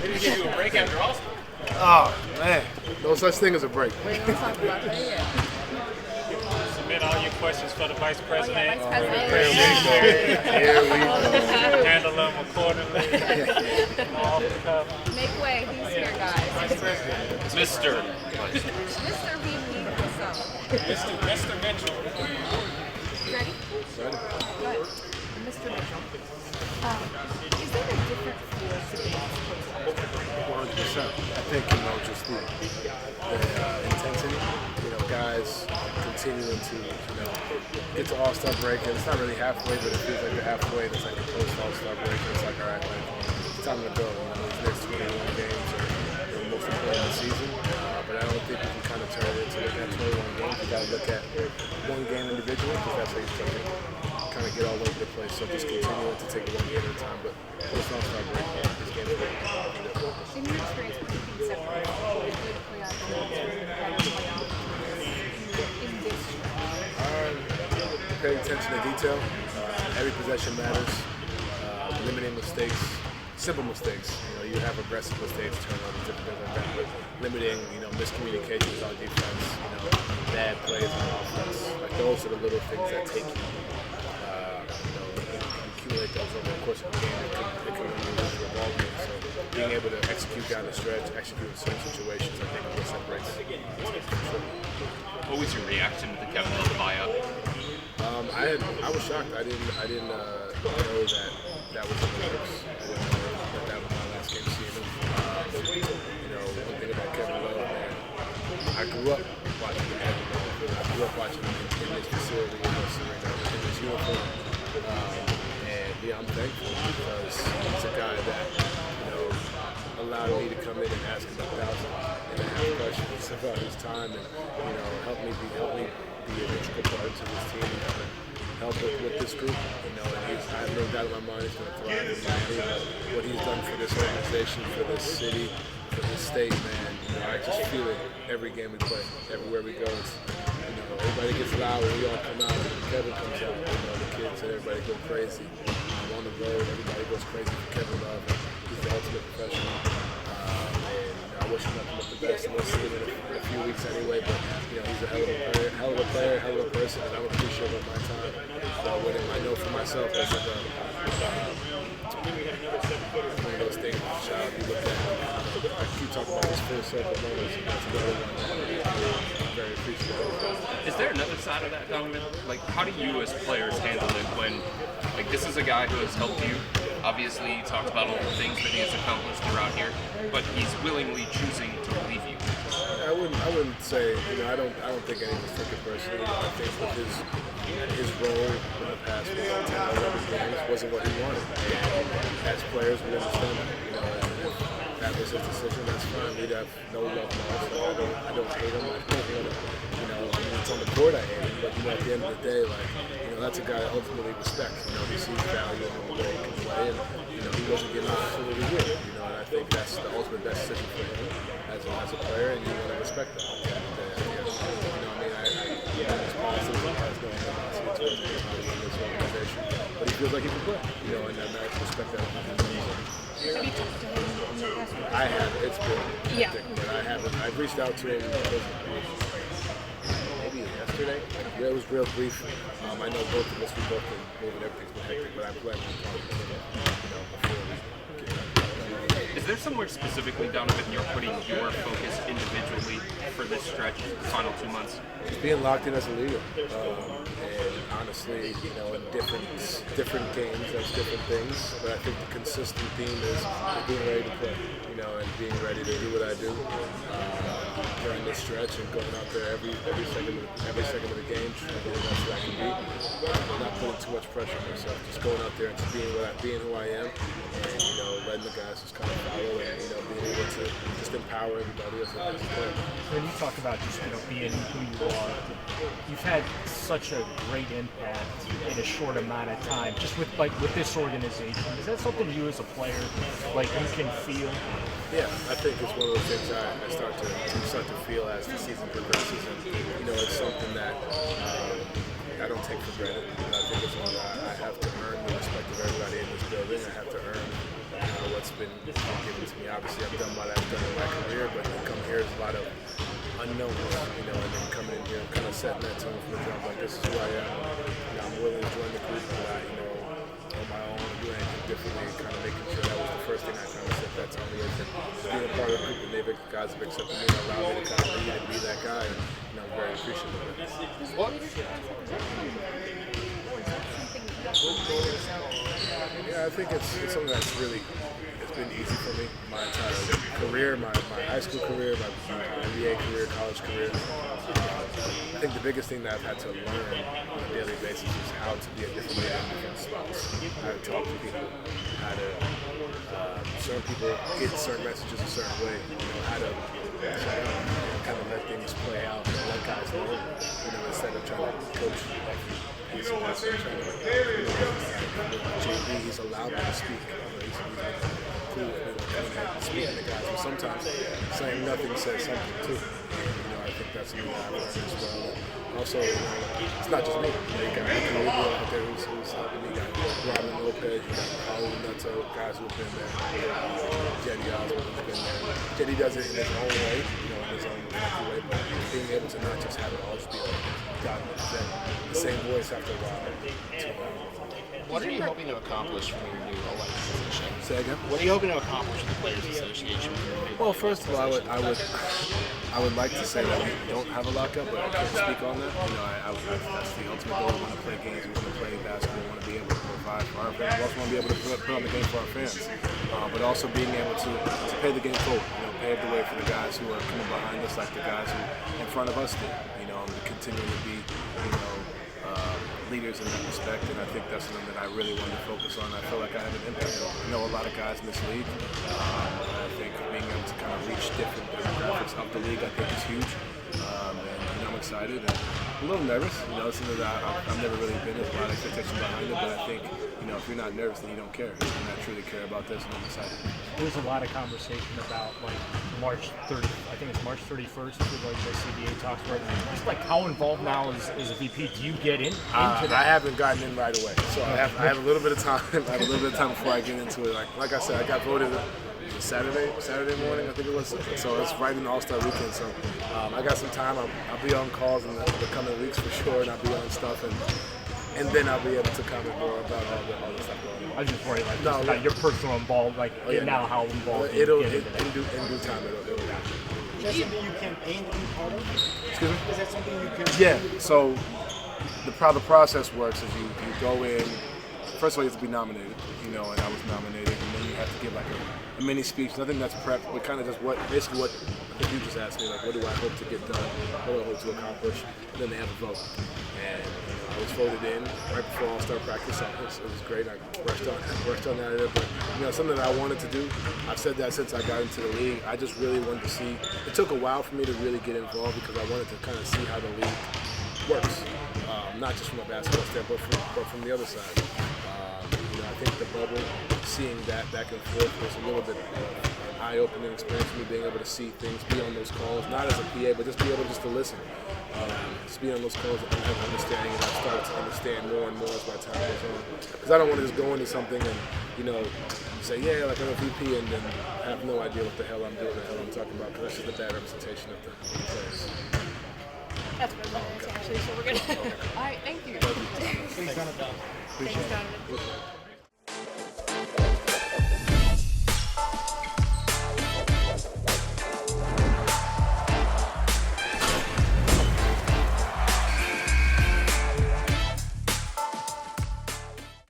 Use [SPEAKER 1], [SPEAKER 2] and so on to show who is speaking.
[SPEAKER 1] They didn't give you a break after All-Star?
[SPEAKER 2] Oh, man. No such thing as a break.
[SPEAKER 3] We ain't gonna talk about that yet.
[SPEAKER 1] Submit all your questions for the Vice President.
[SPEAKER 3] Oh, yeah, Vice President.
[SPEAKER 2] Here we go.
[SPEAKER 1] Handle them accordingly. Off the cuff.
[SPEAKER 3] Make way. He's here, guys.
[SPEAKER 1] Mr.
[SPEAKER 3] Mr. VP, what's up?
[SPEAKER 1] Mr. Mitchell.
[SPEAKER 3] Ready? Go ahead. Mr. Mitchell. Is there a different feel to the
[SPEAKER 2] 100%. I think, just the intensity, guys continuing to, get to All-Star break, and it's not really halfway, but it feels like they're halfway. It's like a post-All-Star break, and it's like, all right, it's time to go. These next 21 games are the most important of the season, but I don't think we can kind of turn it into looking at 21 games. You got to look at one game individually, because that's how you start to kind of get all over the place. So just continuing to take it one game at a time, but post-All-Star break, this game is great.
[SPEAKER 3] In your experience, what do you think separates the good playoff games from the bad playoff in this stretch?
[SPEAKER 2] Pay attention to detail. Every possession matters. Limiting mistakes, simple mistakes. You have aggressive mistakes, turnovers, different things like that. But limiting, miscommunications on defense, bad plays on offense. Like those are the little things that take you. Accumulate those over the course of the game. It can really move to a ball game. So being able to execute down the stretch, execute in certain situations, I think is what separates.
[SPEAKER 4] What was your reaction to the Kevin Love buyout?
[SPEAKER 2] I was shocked. I didn't know that was in the works. I didn't know that was my last game seeing him. One thing about Kevin Love, man, I grew up watching Kevin Love. I grew up watching him in this facility, in this arena, in this uniform. I'm thankful because he's a guy that, allowed me to come in and ask him 1,500 questions about his time and, help me be an integral part to this team and help with this group. And I have no doubt in my mind he's going to thrive in Miami. But what he's done for this organization, for this city, for this state, man, I just feel it every game we play, everywhere we go. It's, everybody gets loud when we all come out, and Kevin comes out, the kids and everybody go crazy. On the road, everybody goes crazy for Kevin Love. He's the ultimate professional. I wish him nothing but the best. And we'll see him in a few weeks anyway. But he's a hell of a player, hell of a person, and I'm appreciative of my time with him. I know for myself that's one of those things. You look at. I keep talking about this full circle moments, and that's another one that I'm very appreciative of.
[SPEAKER 4] Is there another side of that, Donovan? Like, how do you as players handle it when, this is a guy who has helped you? Obviously, he talked about all the things that he has accomplished throughout here, but he's willingly choosing to leave you.
[SPEAKER 2] I wouldn't say, I don't think any of us took it personally. I think with his role in the past 10 or 11 games wasn't what he wanted. As players, we understand that, and if that was his decision, that's fine. We'd have no love lost. I don't hate him. I don't want to, it's on the court I hate him, but at the end of the day, that's a guy I ultimately respect. He sees value in the way he can play, and he wasn't given an opportunity here. And I think that's the ultimate best decision for him as a player, and you want to respect that. It's positive. He has no animosity towards anybody in this organization, but he feels like he can play. And I respect that.
[SPEAKER 3] Have you talked to him in the past week?
[SPEAKER 2] I have. It's been hectic, but I haven't. I've reached out to him. Maybe yesterday. It was real brief. I know both of us, we both been moving, everything's been hectic, but I plan on talking to him, before we get done.
[SPEAKER 4] Is there somewhere specifically, Donovan, you're putting your focus individually for this stretch, the final 2 months?
[SPEAKER 2] It's being locked in as a leader. And honestly, in different games, that's different things. But I think the consistent theme is being ready to play, and being ready to do what I do during this stretch and going out there every second of the game, trying to be the best that I can be. Not putting too much pressure on myself, just going out there and just being who I am, and letting the guys just kind of follow and being able to just empower everybody as a player.
[SPEAKER 5] When you talk about just being who you are, you've had such a great impact in a short amount of time. Just with this organization, is that something you as a player you can feel?
[SPEAKER 2] Yeah, I think it's one of those things I start to feel as the season progresses, and it's something that I don't take for granted. I think it's one that I have to earn the respect of everybody in this building. I have to earn what's been given to me. Obviously, I've done what I've done in my career, but then come here is a lot of unknowns, and then coming in here and kind of setting that tone from the jump. Like, this is who I am. I'm willing to join the group, but on my own, do anything differently, and kind of making sure that was the first thing I kind of set that tone with. And being a part of the group, and guys have accepted me and allowed me to kind of lead and be that guy, and I'm very appreciative of it. Yeah, I think it's something that's really, it's been easy for me my entire career, my high school career, my NBA career, college career. I think the biggest thing that I've had to learn on a daily basis is how to be a different leader in different spots, how to talk to people, how to certain people get certain messages a certain way, how to kind of let things play out and let guys know, instead of trying to coach he's he's allowed me to speak. He's cool with speaking to guys. And sometimes saying nothing says something too. I think that's something that I've learned as well. Also, it's not just me. You got Ricky Rubio out there who's helping me. You got Robin Lopez, you got Paulo Neto, guys who've been there. Jetty Osborne has been there. Jetty does it in his own way, in his own way, but being able to not just have it all just be the same voice after a while.
[SPEAKER 6] What are you hoping to accomplish from your new elected position?
[SPEAKER 2] Say again?
[SPEAKER 6] What are you hoping to accomplish with the Players Association?
[SPEAKER 2] Well, first of all, I would like to say that we don't have a lockup, but I can't speak on that. That's the ultimate goal. We want to play games. We want to play basketball. We want to be able to provide for our fans. We also want to be able to put on the game for our fans, but also being able to pay the game forward. Pave the way for the guys who are coming behind us, like the guys who in front of us did. Continuing to be, leaders in that respect, and I think that's something that I really want to focus on. I feel like I have an impact. I know a lot of guys in this league. I think being able to kind of reach different demographics of the league, I think is huge. And I'm excited and a little nervous. It's something that I've never really been. There's a lot of expectation behind it, but I think if you're not nervous, then you don't care. And I truly care about this, and I'm excited.
[SPEAKER 5] There's a lot of conversation about March 30th. I think it's March 31st with the CBA talks. Where just how involved now is a VP? Do you get into that?
[SPEAKER 2] I haven't gotten in right away, so I have a little bit of time. I have a little bit of time before I get into it. Like I said, I got voted Saturday morning, I think it was. So it's right in the All-Star weekend. So I got some time. I'll be on calls in the coming weeks for sure, and I'll be on stuff, and then I'll be able to comment more about all the stuff going on.
[SPEAKER 5] I was just worried about your personal involved, how involved
[SPEAKER 2] in due time it'll happen.
[SPEAKER 7] Is that something you campaign to be part of?
[SPEAKER 2] Excuse me?
[SPEAKER 7] Is that something you campaign?
[SPEAKER 2] Yeah. So how the process works is you go in. First of all, you have to be nominated, and I was nominated, and then you have to give a mini speech, nothing that's prepped, but kind of just basically what I think you just asked me, what do I hope to get done, what do I hope to accomplish, and then they have a vote. And I was voted in right before All-Star practice. It was great. I rushed on out of it, but something that I wanted to do. I've said that since I got into the league. I just really wanted to see. It took a while for me to really get involved because I wanted to kind of see how the league works, not just from a basketball standpoint, but from the other side. I think the bubble, seeing that back and forth was a little bit of an eye-opening experience for me, being able to see things, be on those calls, not as a PA, but just be able just to listen. Just be on those calls and have understanding, and I've started to understand more and more as my time goes on. Because I don't want to just go into something and, say, yeah, I'm a VP, and then have no idea what the hell I'm doing, what the hell I'm talking about, because that's just a bad representation of the players.
[SPEAKER 3] That's what it is, actually, so we're good. All right, thank you.
[SPEAKER 7] Thanks, Donovan.
[SPEAKER 3] Thanks, Donovan.